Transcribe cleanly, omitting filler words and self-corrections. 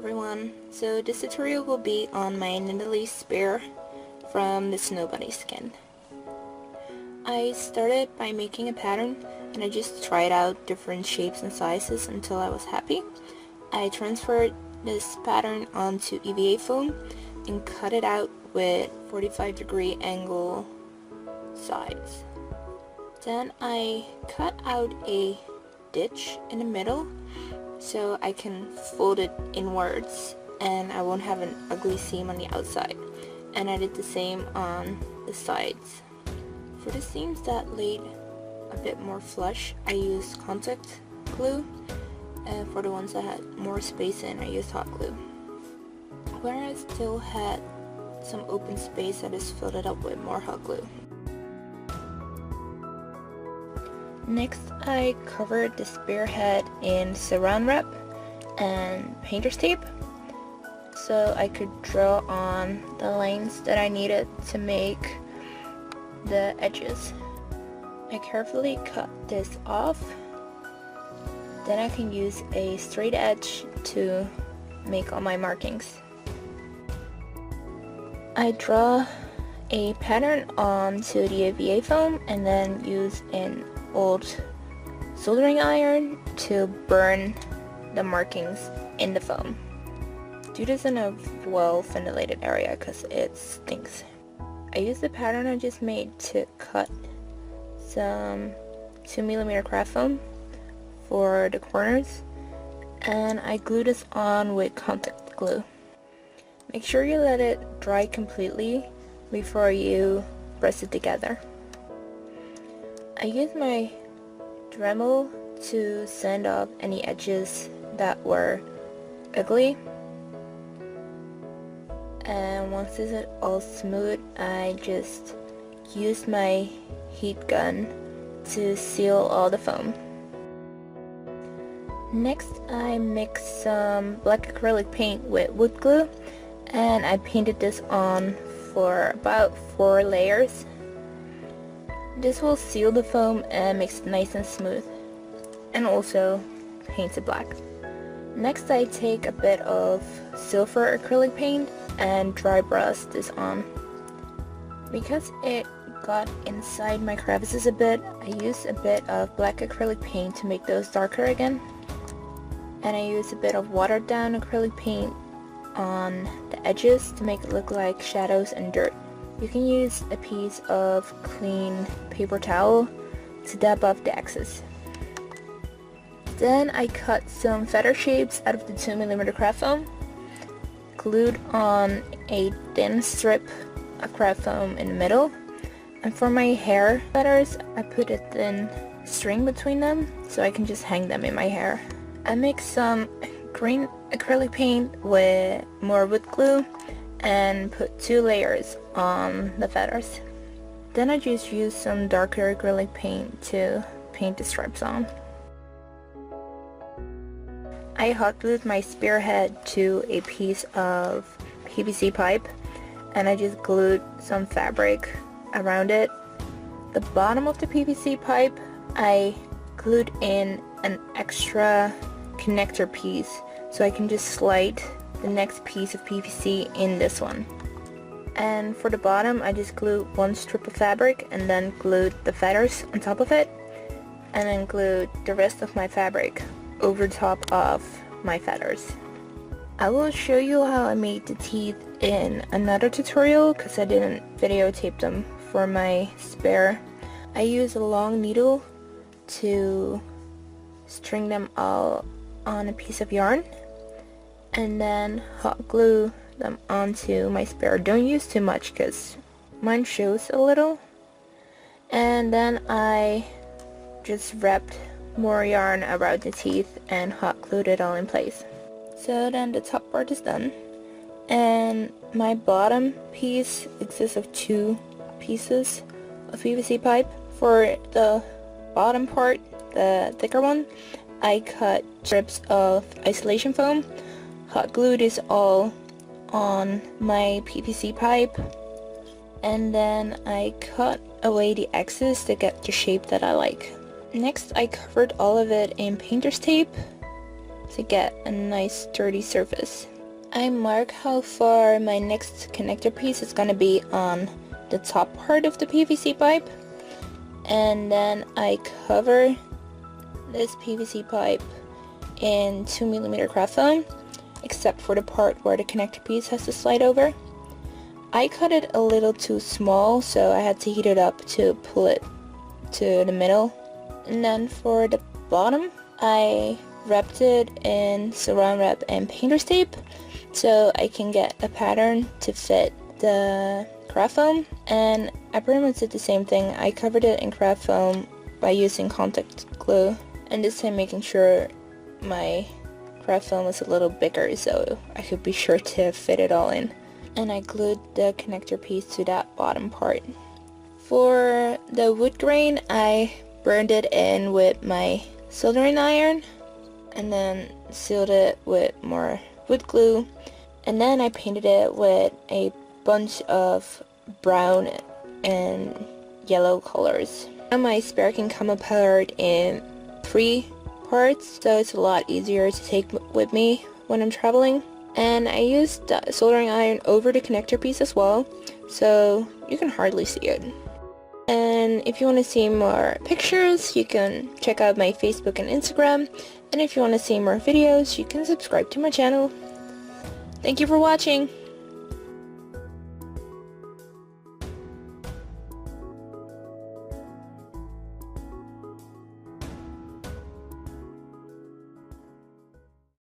everyone, so this tutorial will be on my Nidalee spear from the Snow Bunny skin. I started by making a pattern and I just tried out different shapes and sizes until I was happy. I transferred this pattern onto EVA foam and cut it out with 45-degree angle sides. Then I cut out a ditch in the middle so I can fold it inwards and I won't have an ugly seam on the outside. And I did the same on the sides. For the seams that laid a bit more flush, I used contact glue, and for the ones that had more space in, I used hot glue. Where I still had some open space, I just filled it up with more hot glue. Next, I covered the spearhead in saran wrap and painter's tape so I could draw on the lines that I needed to make the edges. I carefully cut this off, then I can use a straight edge to make all my markings. I draw a pattern onto the EVA foam and then use an old soldering iron to burn the markings in the foam. Do this in a well ventilated area because it stinks. I used the pattern I just made to cut some 2mm craft foam for the corners, and I glued this on with contact glue. Make sure you let it dry completely before you press it together. I used my Dremel to sand off any edges that were ugly, and once this is all smooth, I just used my heat gun to seal all the foam. Next, I mixed some black acrylic paint with wood glue and I painted this on for about 4 layers. This will seal the foam and makes it nice and smooth, and also paints it black. Next, I take a bit of silver acrylic paint and dry brush this on. Because it got inside my crevices a bit, I used a bit of black acrylic paint to make those darker again. And I used a bit of watered down acrylic paint on the edges to make it look like shadows and dirt. You can use a piece of clean paper towel to dab off the excess. Then I cut some feather shapes out of the 2mm craft foam, glued on a thin strip of craft foam in the middle, and for my hair feathers I put a thin string between them so I can just hang them in my hair. I mixed some green acrylic paint with more wood glue and put 2 layers on the feathers. Then I just used some darker acrylic paint to paint the stripes on. I hot glued my spearhead to a piece of PVC pipe and I just glued some fabric around it. The bottom of the PVC pipe I glued in an extra connector piece so I can just slide the next piece of PVC in this one. And for the bottom I just glued 1 strip of fabric and then glued the feathers on top of it, and then glued the rest of my fabric over top of my feathers. I will show you how I made the teeth in another tutorial because I didn't videotape them for my spare. I used a long needle to string them all on a piece of yarn and then hot glue them onto my spare. Don't use too much because mine shows a little. And then I just wrapped more yarn around the teeth and hot glued it all in place. So then the top part is done, and my bottom piece consists of 2 pieces of PVC pipe. For the bottom part, the thicker one, I cut strips of isolation foam, hot glued this all on my PVC pipe, and then I cut away the excess to get the shape that I like. Next, I covered all of it in painter's tape to get a nice sturdy surface. I mark how far my next connector piece is gonna be on the top part of the PVC pipe, and then I cover this PVC pipe in 2mm craft foam, except for the part where the connector piece has to slide over. I cut it a little too small, so I had to heat it up to pull it to the middle. And then for the bottom, I wrapped it in saran wrap and painter's tape so I can get a pattern to fit the craft foam. And I pretty much did the same thing. I covered it in craft foam by using contact glue, and this time making sure my craft foam was a little bigger so I could be sure to fit it all in. And I glued the connector piece to that bottom part. For the wood grain, I burned it in with my soldering iron and then sealed it with more wood glue, and then I painted it with a bunch of brown and yellow colors. And my spare can come apart in 3 parts, so it's a lot easier to take with me when I'm traveling. And I used the soldering iron over the connector piece as well, so you can hardly see it. And if you want to see more pictures, you can check out my Facebook and Instagram. And if you want to see more videos, you can subscribe to my channel. Thank you for watching!